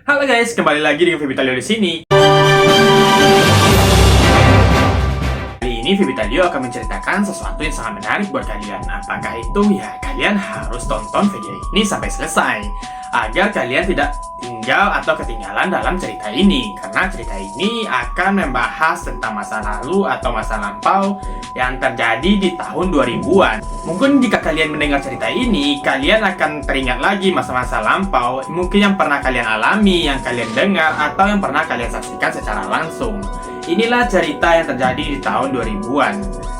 Halo guys, kembali lagi dengan Vivitalio di sini. Kali ini Vivitalio akan menceritakan sesuatu yang sangat menarik buat kalian. Apakah itu? Ya, kalian harus tonton video ini sampai selesai agar kalian tidak tinggal atau ketinggalan dalam cerita ini. Karena cerita ini akan membahas tentang masa lalu atau masa lampau yang terjadi di tahun 2000-an. Mungkin jika kalian mendengar cerita ini, kalian akan teringat lagi masa-masa lampau mungkin yang pernah kalian alami, yang kalian dengar, atau yang pernah kalian saksikan secara langsung. Inilah cerita yang terjadi di tahun 2000-an.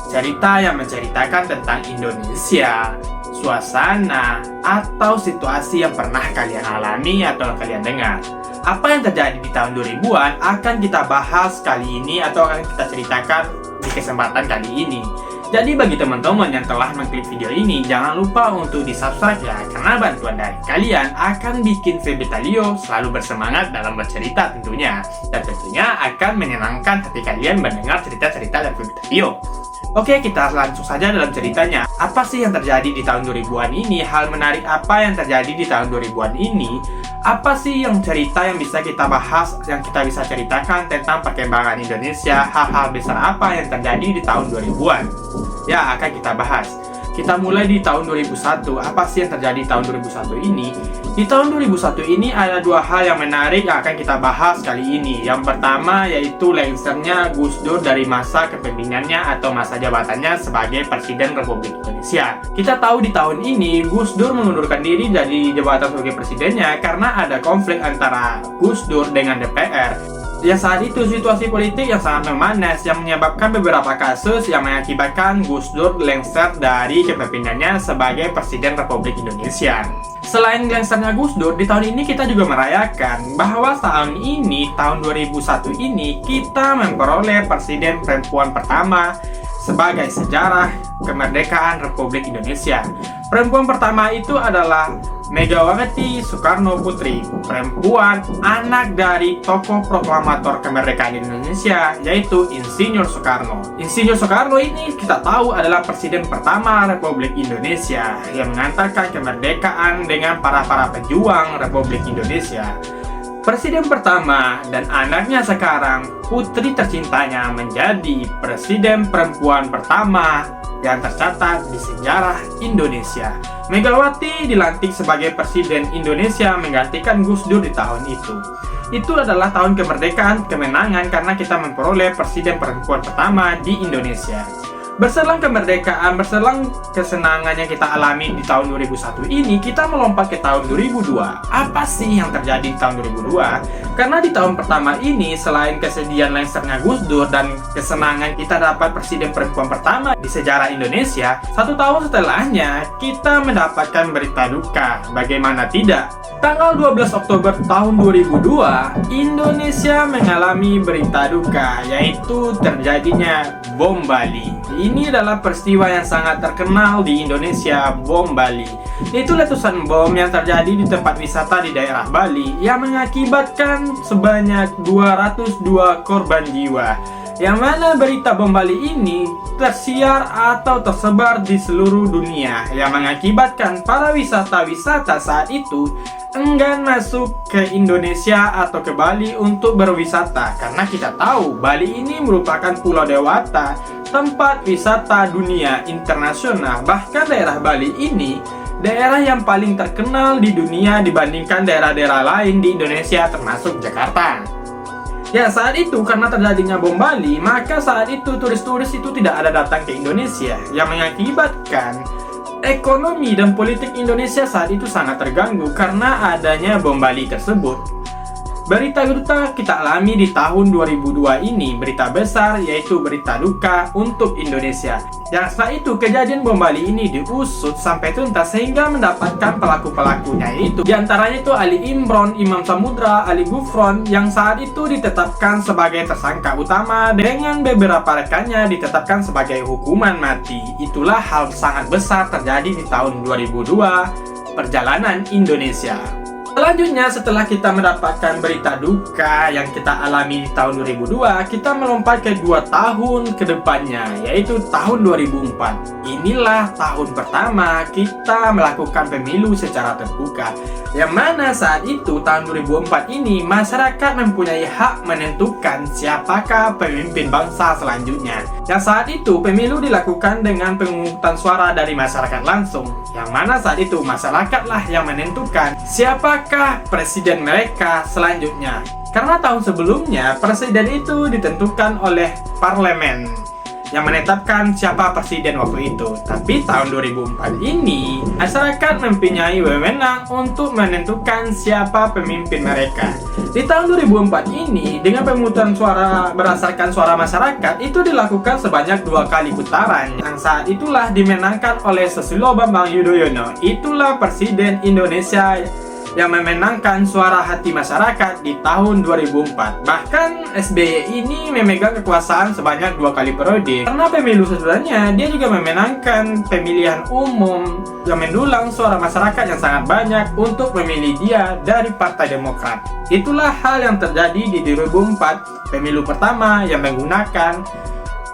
Cerita yang menceritakan tentang Indonesia, suasana, atau situasi yang pernah kalian alami atau kalian dengar. Apa yang terjadi di tahun 2000-an akan kita bahas kali ini atau akan kita ceritakan di kesempatan kali ini. Jadi bagi teman-teman yang telah mengklik video ini, jangan lupa untuk di-subscribe ya, karena bantuan dari kalian akan bikin Vivitalio selalu bersemangat dalam bercerita tentunya. Dan tentunya akan menyenangkan hati kalian mendengar cerita-cerita dari Vivitalio. Oke, kita langsung saja dalam ceritanya. Apa sih yang terjadi di tahun 2000-an ini? Hal menarik apa yang terjadi di tahun 2000-an ini? Apa sih yang cerita yang bisa kita bahas, yang kita bisa ceritakan tentang perkembangan Indonesia? Hal-hal besar apa yang terjadi di tahun 2000-an? Ya, akan kita bahas. Kita mulai di tahun 2001. Apa sih yang terjadi di tahun 2001 ini? Di tahun 2001 ini ada dua hal yang menarik yang akan kita bahas kali ini. Yang pertama yaitu lengsernya Gus Dur dari masa kepemimpinannya atau masa jabatannya sebagai Presiden Republik Indonesia. Kita tahu di tahun ini Gus Dur mengundurkan diri dari jabatan sebagai presidennya karena ada konflik antara Gus Dur dengan DPR. Ya, saat itu situasi politik yang sangat memanas yang menyebabkan beberapa kasus yang mengakibatkan Gus Dur lengser dari kepemimpinannya sebagai Presiden Republik Indonesia. Selain lengsernya Gus Dur, di tahun ini kita juga merayakan bahwa tahun ini, tahun 2001 ini, kita memperoleh Presiden perempuan pertama sebagai sejarah kemerdekaan Republik Indonesia. Perempuan pertama itu adalah Megawati Soekarno Putri, perempuan anak dari tokoh proklamator kemerdekaan Indonesia, yaitu Insinyur Soekarno. Insinyur Soekarno ini kita tahu adalah presiden pertama Republik Indonesia yang mengantarkan kemerdekaan dengan para pejuang Republik Indonesia. Presiden pertama dan anaknya sekarang, putri tercintanya, menjadi presiden perempuan pertama yang tercatat di sejarah Indonesia. Megawati dilantik sebagai Presiden Indonesia menggantikan Gus Dur di tahun itu. Itu adalah tahun kemerdekaan, kemenangan karena kita memperoleh Presiden perempuan pertama di Indonesia. Berselang kemerdekaan, berselang kesenangan yang kita alami di tahun 2001 ini, kita melompat ke tahun 2002. Apa sih yang terjadi di tahun 2002? Karena di tahun pertama ini, selain kesedihan lengsernya Gus Dur dan kesenangan kita dapat presiden perempuan pertama di sejarah Indonesia, 1 tahun setelahnya, kita mendapatkan berita duka. Bagaimana tidak? Tanggal 12 Oktober tahun 2002, Indonesia mengalami berita duka, yaitu terjadinya bom Bali. Ini adalah peristiwa yang sangat terkenal di Indonesia, bom Bali. Itu letusan bom yang terjadi di tempat wisata di daerah Bali yang mengakibatkan sebanyak 202 korban jiwa. Yang mana berita bom Bali ini tersiar atau tersebar di seluruh dunia yang mengakibatkan para wisata-wisata saat itu enggan masuk ke Indonesia atau ke Bali untuk berwisata karena kita tahu Bali ini merupakan pulau dewata, tempat wisata dunia internasional. Bahkan daerah Bali ini daerah yang paling terkenal di dunia dibandingkan daerah-daerah lain di Indonesia termasuk Jakarta. Ya, saat itu karena terjadinya bom Bali, maka saat itu turis-turis itu tidak ada datang ke Indonesia yang mengakibatkan ekonomi dan politik Indonesia saat itu sangat terganggu karena adanya bom Bali tersebut. Berita-berita kita alami di tahun 2002 ini, berita besar yaitu berita duka untuk Indonesia. Yang setelah itu kejadian bom Bali ini diusut sampai tuntas sehingga mendapatkan pelaku-pelakunya, yaitu diantaranya itu Ali Imron, Imam Samudra, Ali Gufron yang saat itu ditetapkan sebagai tersangka utama dengan beberapa rekannya ditetapkan sebagai hukuman mati. Itulah hal sangat besar terjadi di tahun 2002 perjalanan Indonesia. Selanjutnya, setelah kita mendapatkan berita duka yang kita alami di tahun 2002, kita melompat ke 2 tahun ke depannya, yaitu tahun 2004. Inilah tahun pertama kita melakukan pemilu secara terbuka, yang mana saat itu, tahun 2004 ini, masyarakat mempunyai hak menentukan siapakah pemimpin bangsa selanjutnya. Yang saat itu, pemilu dilakukan dengan pemungutan suara dari masyarakat langsung, yang mana saat itu masyarakatlah yang menentukan siapakah presiden mereka selanjutnya. Karena tahun sebelumnya, presiden itu ditentukan oleh parlemen yang menetapkan siapa presiden waktu itu. Tapi tahun 2004 ini, masyarakat mempunyai wewenang untuk menentukan siapa pemimpin mereka. Di tahun 2004 ini, dengan pemungutan suara berdasarkan suara masyarakat, itu dilakukan sebanyak 2 kali putaran, yang saat itulah dimenangkan oleh Susilo Bambang Yudhoyono. Itulah presiden Indonesia yang memenangkan suara hati masyarakat di tahun 2004. Bahkan SBY ini memegang kekuasaan sebanyak 2 kali periode. Karena pemilu sesudahnya, dia juga memenangkan pemilihan umum yang mendulang suara masyarakat yang sangat banyak untuk memilih dia dari Partai Demokrat. Itulah hal yang terjadi di 2004, pemilu pertama yang menggunakan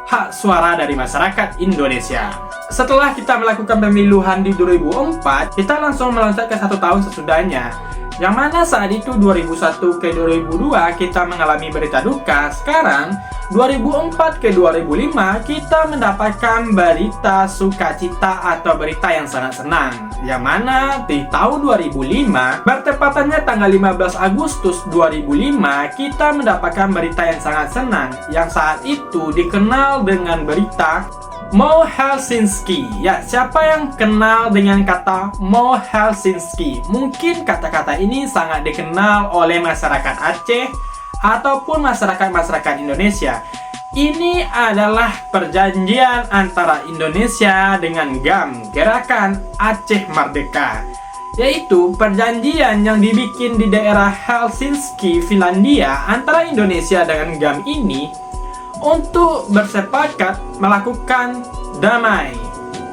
hak suara dari masyarakat Indonesia. Setelah kita melakukan pemiluhan di 2004, kita langsung meloncat ke 1 tahun sesudahnya, yang mana saat itu 2001 ke 2002 kita mengalami berita duka. Sekarang 2004 ke 2005 kita mendapatkan berita sukacita atau berita yang sangat senang, yang mana di tahun 2005 bertepatannya tanggal 15 Agustus 2005 kita mendapatkan berita yang sangat senang, yang saat itu dikenal dengan berita Mo Helsinki. Ya, siapa yang kenal dengan kata Mo Helsinki? Mungkin kata-kata ini sangat dikenal oleh masyarakat Aceh ataupun masyarakat Indonesia. Ini adalah perjanjian antara Indonesia dengan GAM, Gerakan Aceh Merdeka, yaitu perjanjian yang dibikin di daerah Helsinki, Finlandia, antara Indonesia dengan GAM ini untuk bersepakat melakukan damai.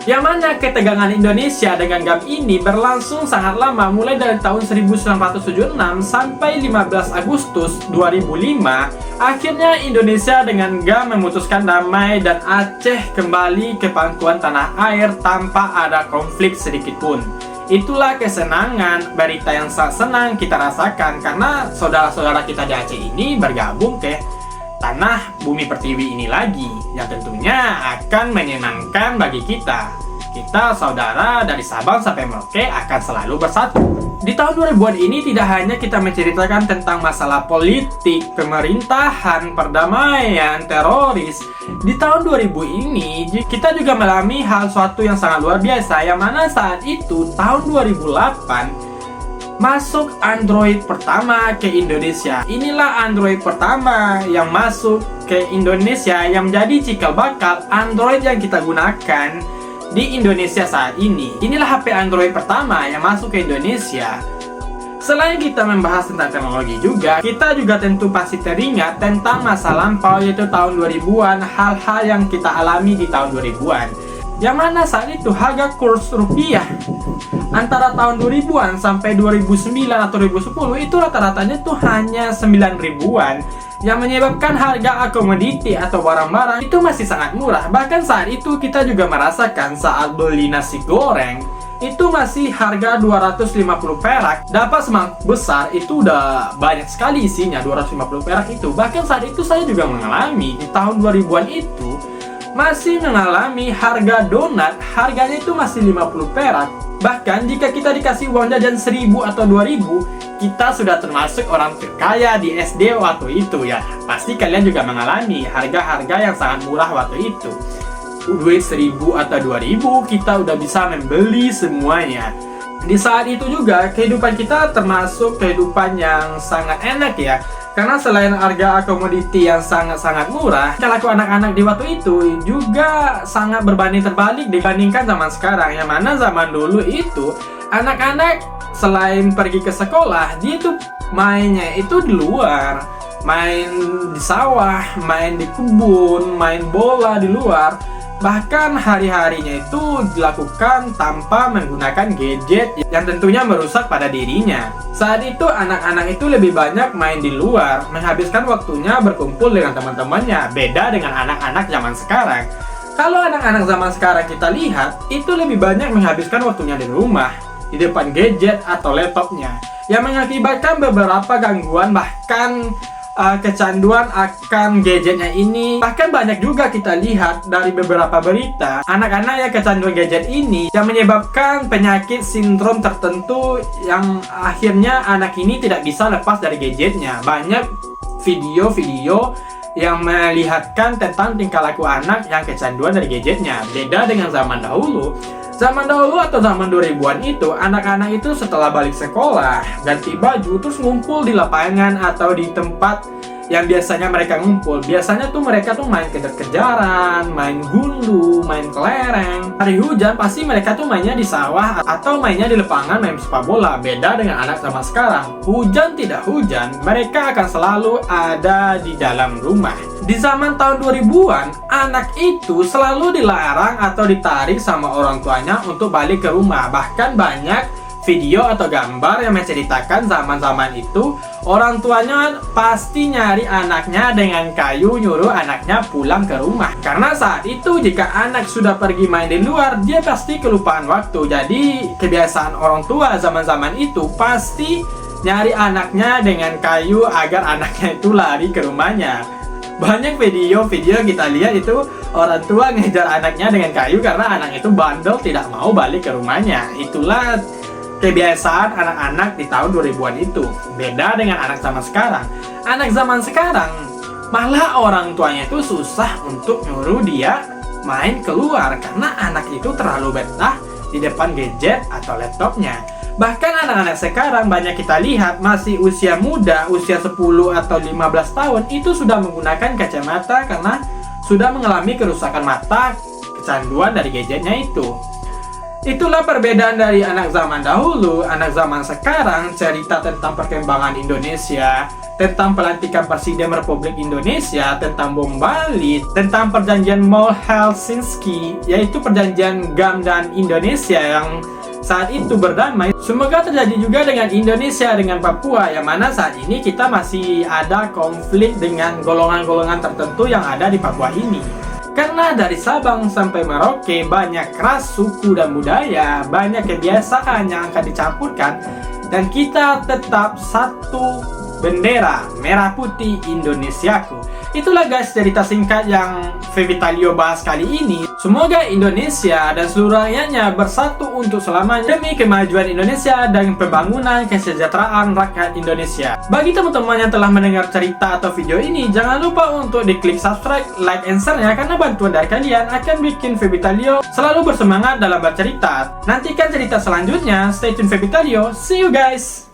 Yang mana ketegangan Indonesia dengan GAM ini berlangsung sangat lama, mulai dari tahun 1976 sampai 15 Agustus 2005. Akhirnya Indonesia dengan GAM memutuskan damai dan Aceh kembali ke pangkuan tanah air tanpa ada konflik sedikit pun. Itulah kesenangan, berita yang sangat senang kita rasakan karena saudara-saudara kita di Aceh ini bergabung ke tanah bumi pertiwi ini lagi, yang tentunya akan menyenangkan bagi kita. Kita saudara dari Sabang sampai Merauke akan selalu bersatu. Di tahun 2000-an ini tidak hanya kita menceritakan tentang masalah politik, pemerintahan, perdamaian, teroris. Di tahun 2000 ini kita juga mengalami hal suatu yang sangat luar biasa, yang mana saat itu tahun 2008 masuk Android pertama ke Indonesia. Inilah Android pertama yang masuk ke Indonesia, yang menjadi cikal bakal Android yang kita gunakan di Indonesia saat ini. Inilah HP Android pertama yang masuk ke Indonesia. Selain kita membahas tentang teknologi juga, kita juga tentu pasti teringat tentang masa lampau, yaitu tahun 2000-an, hal-hal yang kita alami di tahun 2000-an. Yang mana saat itu harga kurs rupiah antara tahun 2000-an sampai 2009 atau 2010 itu rata-ratanya tuh hanya 9 ribuan, yang menyebabkan harga komoditi atau barang-barang itu masih sangat murah. Bahkan saat itu kita juga merasakan saat beli nasi goreng itu masih harga 250 perak, dapat semangkuk besar itu udah banyak sekali isinya, 250 perak itu. Bahkan saat itu saya juga mengalami di tahun 2000-an itu masih mengalami harga donat, harganya itu masih 50 perak. Bahkan jika kita dikasih uang jajan 1000 atau 2000, kita sudah termasuk orang terkaya di SD waktu itu ya. Pasti kalian juga mengalami harga-harga yang sangat murah waktu itu. Duit 1000 atau 2000 kita udah bisa membeli semuanya. Di saat itu juga kehidupan kita termasuk kehidupan yang sangat enak ya. Karena selain harga komoditi yang sangat-sangat murah, perilaku anak-anak di waktu itu juga sangat berbanding terbalik dibandingkan zaman sekarang. Yang mana zaman dulu itu, anak-anak selain pergi ke sekolah, dia itu mainnya itu di luar. Main di sawah, main di kebun, main bola di luar. Bahkan hari-harinya itu dilakukan tanpa menggunakan gadget yang tentunya merusak pada dirinya. Saat itu anak-anak itu lebih banyak main di luar, menghabiskan waktunya berkumpul dengan teman-temannya. Beda dengan anak-anak zaman sekarang. Kalau anak-anak zaman sekarang kita lihat, itu lebih banyak menghabiskan waktunya di rumah, di depan gadget atau laptopnya, yang mengakibatkan beberapa gangguan, bahkan kecanduan akan gadgetnya ini. Bahkan banyak juga kita lihat dari beberapa berita anak-anak yang kecanduan gadget ini yang menyebabkan penyakit sindrom tertentu yang akhirnya anak ini tidak bisa lepas dari gadgetnya. Banyak video-video yang melihatkan tentang tingkah laku anak yang kecanduan dari gadgetnya. Beda dengan zaman dahulu. Zaman dahulu atau zaman 2000-an itu, anak-anak itu setelah balik sekolah, ganti baju, terus ngumpul di lapangan atau di tempat yang biasanya mereka ngumpul. Biasanya tuh mereka tuh main kejar-kejaran, main gundu, main kelereng. Hari hujan pasti mereka tuh mainnya di sawah atau mainnya di lapangan main sepak bola. Beda dengan anak zaman sekarang. Hujan tidak hujan, mereka akan selalu ada di dalam rumah. Di zaman tahun 2000-an, anak itu selalu dilarang atau ditarik sama orang tuanya untuk balik ke rumah. Bahkan banyak video atau gambar yang menceritakan zaman-zaman itu orang tuanya pasti nyari anaknya dengan kayu, nyuruh anaknya pulang ke rumah. Karena saat itu jika anak sudah pergi main di luar, dia pasti kelupaan waktu. Jadi kebiasaan orang tua zaman-zaman itu pasti nyari anaknya dengan kayu agar anaknya itu lari ke rumahnya. Banyak video-video kita lihat itu orang tua ngejar anaknya dengan kayu karena anak itu bandel, tidak mau balik ke rumahnya. Itulah kebiasaan anak-anak di tahun 2000-an itu. Beda dengan anak zaman sekarang. Anak zaman sekarang malah orang tuanya itu susah untuk nyuruh dia main keluar karena anak itu terlalu betah di depan gadget atau laptopnya. Bahkan anak-anak sekarang banyak kita lihat masih usia muda, usia 10 atau 15 tahun itu sudah menggunakan kacamata karena sudah mengalami kerusakan mata, kecanduan dari gadgetnya itu. Itulah perbedaan dari anak zaman dahulu, anak zaman sekarang. Cerita tentang perkembangan Indonesia, tentang pelantikan Presiden Republik Indonesia, tentang bom Bali, tentang perjanjian Mall Helsinki, yaitu perjanjian GAM dan Indonesia yang saat itu berdamai. Semoga terjadi juga dengan Indonesia, dengan Papua, yang mana saat ini kita masih ada konflik dengan golongan-golongan tertentu yang ada di Papua ini. Karena dari Sabang sampai Merauke banyak ras, suku, dan budaya, banyak kebiasaan yang akan dicampurkan, dan kita tetap satu bendera merah putih Indonesiaku. Itulah guys cerita singkat yang Febitalio bahas kali ini. Semoga Indonesia dan seluruh rakyatnya bersatu untuk selamanya demi kemajuan Indonesia dan pembangunan kesejahteraan rakyat Indonesia. Bagi teman-teman yang telah mendengar cerita atau video ini, jangan lupa untuk diklik subscribe, like, and share-nya karena bantuan dari kalian akan bikin Febitalio selalu bersemangat dalam bercerita. Nantikan cerita selanjutnya. Stay tune Febitalio. See you guys!